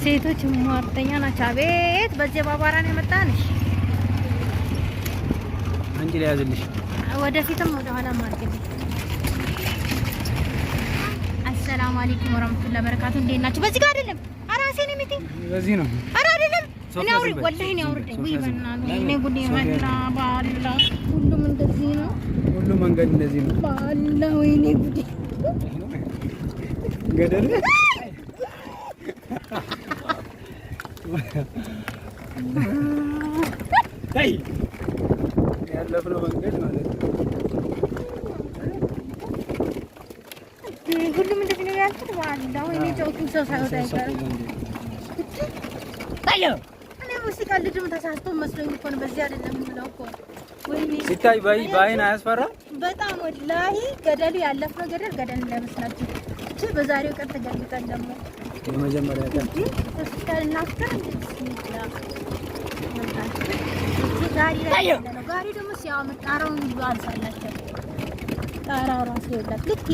ሴቶች ሟርተኛ ናቸው። አቤት በዚህ ባባራ ነው የመጣንሽ። አንቺ ላይ ያዝልሽ ወደፊትም ወደ ኋላ ማርኬት። አሰላሙ አለይኩም ወራህመቱላሂ ወበረካቱ። እንዴት ናችሁ? በዚህ ጋር አይደለም አራሴ ነው የሚቲ በዚህ ነው። አራ አይደለም እኔ አውሪ ወላሂ ነው አውርደኝ። ወይ በእናትህ እኔ ጉዴ መላ ባላ ሁሉም እንደዚህ ነው። ሁሉም መንገድ እንደዚህ ነው ባላ ወይኔ ጉዴ ገደል አይ ያለፈው መንገድ ማለት ነው። ሁሉም እንደዚህ ነው ያልኩት ባላ ወይኔ ጮኩ ሰው ሳይወጣ አይቀርም። አዮ እኔ ሙዚቃ ልጅም ተሳስቶ መስሎኝ እኮ ነው። በዚህ አይደለም የምለው እኮ ወይኔ ሲታይ ባይን አያስፈራ በጣም ወላሂ ገደሉ ያለፈው ገደል እንዳይመስላችሁ። እቺ በዛሬው ቀን ተገልብጠን ደግሞ የመጀመሪያ ቀን ተስካልና ጋሪ ደግሞ ሲያመጣ ጣራውን ሁሉ አንሳላቸው። ጣራው ራሱ ይላል ልክ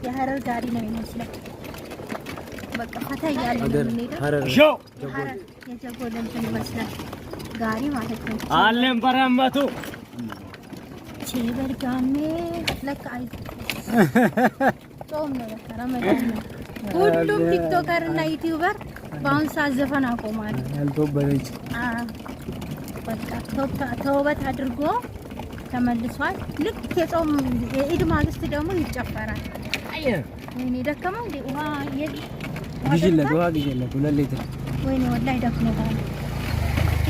የሐረር ጋሪ ነው የሚመስለው። በቃ ፈታ እያለ ነው የምንሄደው። ሐረር የጀጎል እንትን ይመስላል ጋሪ ማለት ነው። አለም በረመቱ በርጋሜ ለካ አይ ጾም ነው ለካ ረመዳን ነው። ሁሉም ቲክቶከር እና ዩቲዩበር በአሁን ሰዓት ዘፈን አቆማል። ያልተወበለች በቃ ተውበት አድርጎ ተመልሷል። ልክ የጾም የኢድ ማግስት ደግሞ ይጨፈራል። ወይኔ ደከመው እንዴ ውሃ ግዢለት ሁለት ሊትር ወይኔ ወላሂ ደክሞታል።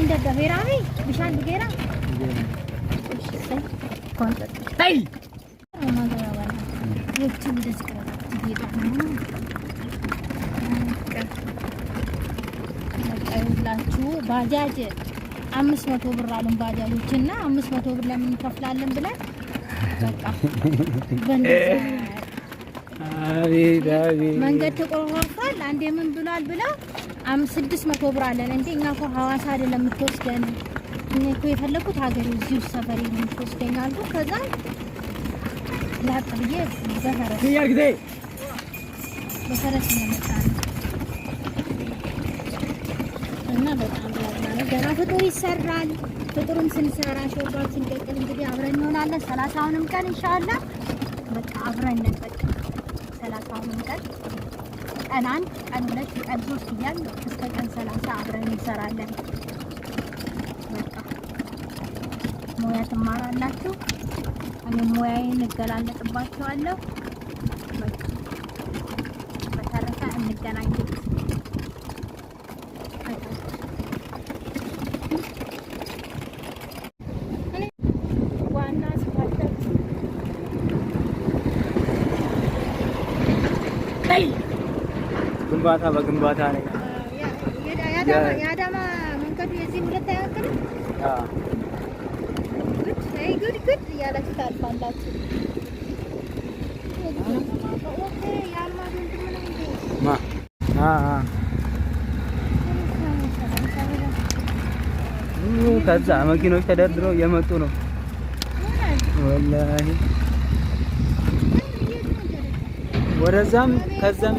እንደ ደሄራዊ ብሻን ዲጌራ ኮንተት ታይ ማገባባ ወጭ እንደዚህ ላችሁ ባጃጅ 500 ብር አሉን ባጃጆችና 500 ብር ለምን እንከፍላለን ብለን በቃ መንገድ ተቆርጧል። አንዴ ምን ብሏል ብላ 600 ብር አለን እንዴ እኛ እኮ ሐዋሳ አይደለም የምትወስደን እኔ እኮ የፈለኩት ሀገሬ እዚሁ ሰፈሬ ነው የምትወስደኝ አልኩ። ከዛ ላጥብዬ በፈረስ ነው የመጣነው እና በጣም ያዝናል። ገና ፍጡር ይሰራል። ፍጡሩን ስንሰራ ሾርባውን ስንቀቅል እንግዲህ አብረን እንሆናለን። 30ውንም ቀን ኢንሻአላህ በቃ አብረን ነን። በቃ 30ውንም ቀን ቀን 1 ቀን 2 ቀን 3 እያልን እስከ ቀን 30 አብረን እንሰራለን። በቃ ሙያ ትማራላችሁ። እኔ ሙያዬን እገላለጥባችኋለሁ። በቃ በተረፈ እንገናኝ። ግንባታ በግንባታ ነው። የአዳማ መንገዱ የዚህ ሁለት አያክልም። ጉድ እያላችሁ ታልፋላችሁ። ከዛ መኪኖች ተደርድረው እየመጡ ነው ወላሂ ወደዛም ከዛም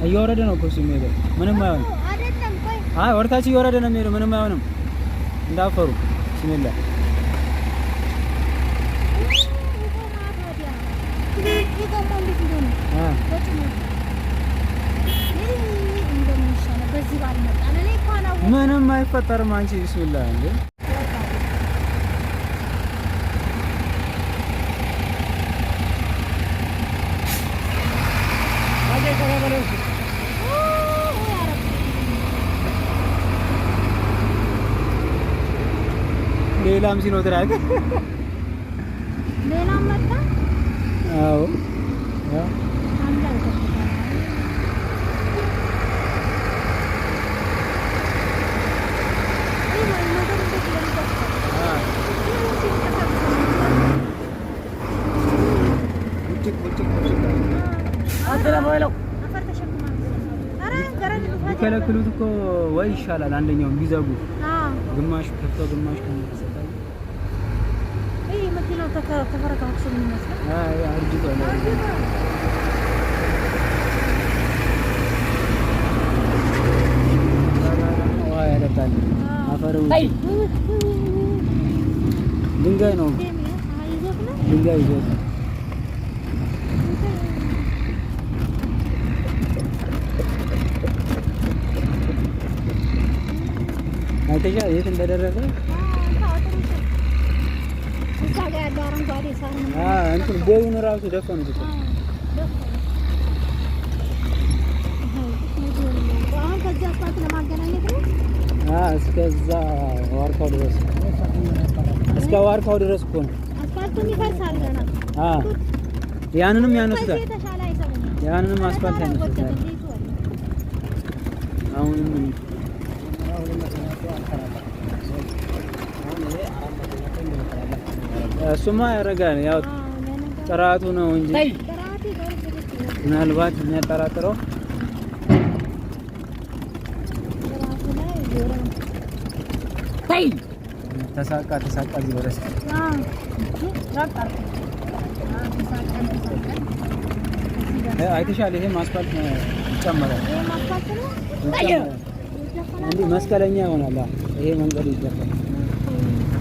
እየወረደ ነው እኮ እሱ የሚሄደው ምንም አይሆንም። አይ ወርታች እየወረደ ነው የሚሄደው ምንም አይሆንም። እንዳፈሩ ቢስሚላህ ምንም አይፈጠርም። አንቺ ቢስሚላህ እንዴ ሌላም ሲኖትራክ ሌላም መጣ። አዎ አትለበለው አፈር ተሸክማ አረ ገረድ ይከለክሉት እኮ ወይ ይሻላል አንደኛው ቢዘጉ ግማሽ ከፍተው ግማሽ ከመሰጣይ እይ መኪናው ተፈረካክሶ ምን ይመስላል? አይ አርጅቷል። ዋይ ያለታል አፈሩ ድንጋይ ነው ድንጋይ ይዞት አይተሻ የት እንደደረሰ እዛ ጋር ያለው አረንጓዴ ሳር ነው። እንትን ቦዩን ራሱ ደፈኑት እኮ አሁን ከዚህ አስፋልት ለማገናኘት ነው። እስከዛ ዋርካው ድረስ እስከ ዋርካው ድረስ እኮ ነው። አስፋልቱም ይፈርሳል ገና። ያንንም ያነሱታል። ያንንም አስፋልት ያነሱታል። አሁንም እሱማ ያደርጋል። ያው ጥራቱ ነው እንጂ ምናልባት የሚያጠራጥረው ተሳቃ እዚህ ድረስ አይተሻል። ይሄም አስፋልት ይጨመራል። እንዲህ መስቀለኛ ይሆናል። ይሄ መንገድ ይደፋል።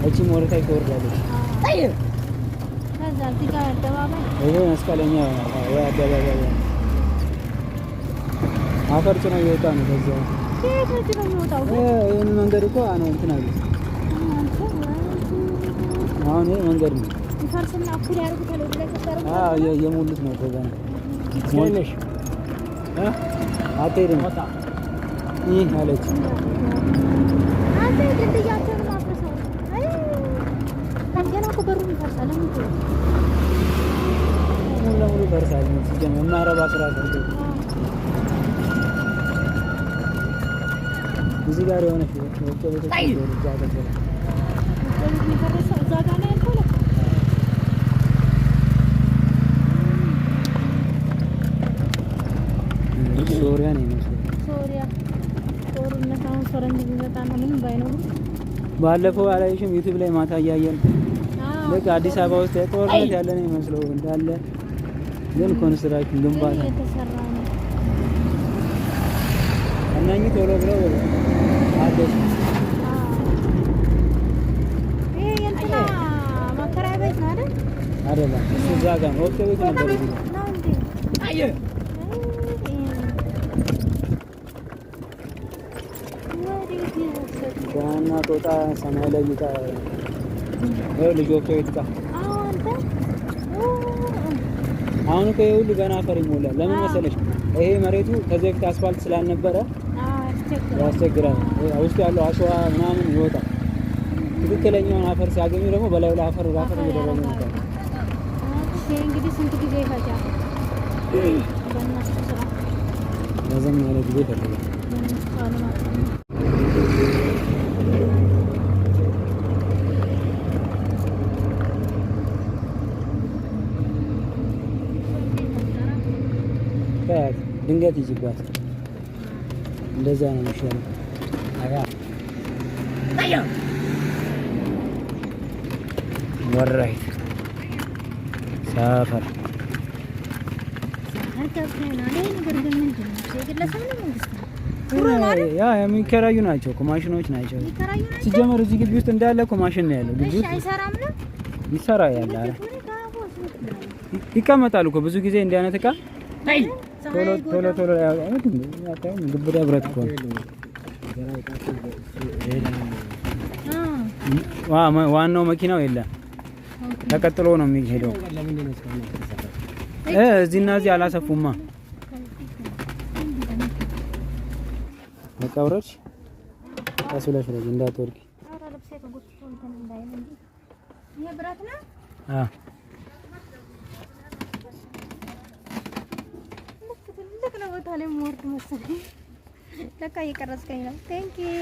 እቺ ሞርታይ ትወርዳለች። ይሄ መስቀለኛ ይሆናል። ወይ አደባባይ አፈር ጭኖ እየወጣ ነው። ከዚያ ይሄን መንገድ እኮ ነው እንትን አለ። አሁን ይሄ መንገድ ነው። የሙሉት ነው። ከዛ ነው ሞልሽ አትሄድም ይህ አለች። ሙሉ ለሙሉ ይፈርሳል። ሲጀመር የማይረባ ስራ ሰርቶ እዚህ ጋር የሆነ ወጥቶ ቤት ሶሪያ ነው የሚመስለው። ሶሪያ ጦርነት አሁን ፈረንጅ ቢመጣና ምንም ባይኖር ባለፈው አላየሽም? ዩቲዩብ ላይ ማታ እያየን ልክ አዲስ አበባ ውስጥ ጦርነት ያለ ነው የሚመስለው እንዳለ፣ ግን ኮንስትራክሽን ግንባታ እየተሰራ ነው። እነኚህ ቶሎ ብለው አደስ ይሄ የእንትና መከራያ ቤት ነው አይደል? አይደለም፣ እሱ እዛ ጋር ነው። ወጥቶ ቤት ነበር ነው እንዴ? አየ ዋና ጦጣ ሰማይ ላይ ይጣ ወይ ልጅ ወጥቶ ይጥቃ። አሁን እኮ ይሄ ሁሉ ገና አፈር ይሞላል። ለምን መሰለሽ? ይሄ መሬቱ ከዚህ በፊት አስፋልት ስላልነበረ ያስቸግራል። ውስጡ ያለው አሸዋ ምናምን ይወጣል። ትክክለኛውን አፈር ሲያገኙ ደግሞ በላዩ ላይ አፈር እየደረመ ነው። ይሄ እንግዲህ ስንት ጊዜ ይፈጃል? ለዘመን ያለ ጊዜ ይፈጃል። ድንገት ይጅባት እንደዛ ነው የሚሻለው። ወራይ ሰፈር ያ የሚከራዩ ናቸው እኮ ማሽኖች ናቸው። ሲጀመር እዚህ ግቢ ውስጥ እንዳለ እኮ ማሽን ነው ያለው። ግቢ ውስጥ ይሰራ ያለ ይቀመጣሉ እኮ ብዙ ጊዜ እንዲህ አይነት እቃ ቶሎ ያታየው ግብዳ ብረት እኮ ዋናው መኪናው የለም ተቀጥሎ ነው የሚሄደው። እዚህና እዚህ አላሰፉማ። መቃብሮች ታስለሽ ነው እንዳትወርቂ። ትልቅ ነው ቦታ ላይ ሞርድ መሰለኝ። ለካ እየቀረጽከኝ ነው። ቴንኪው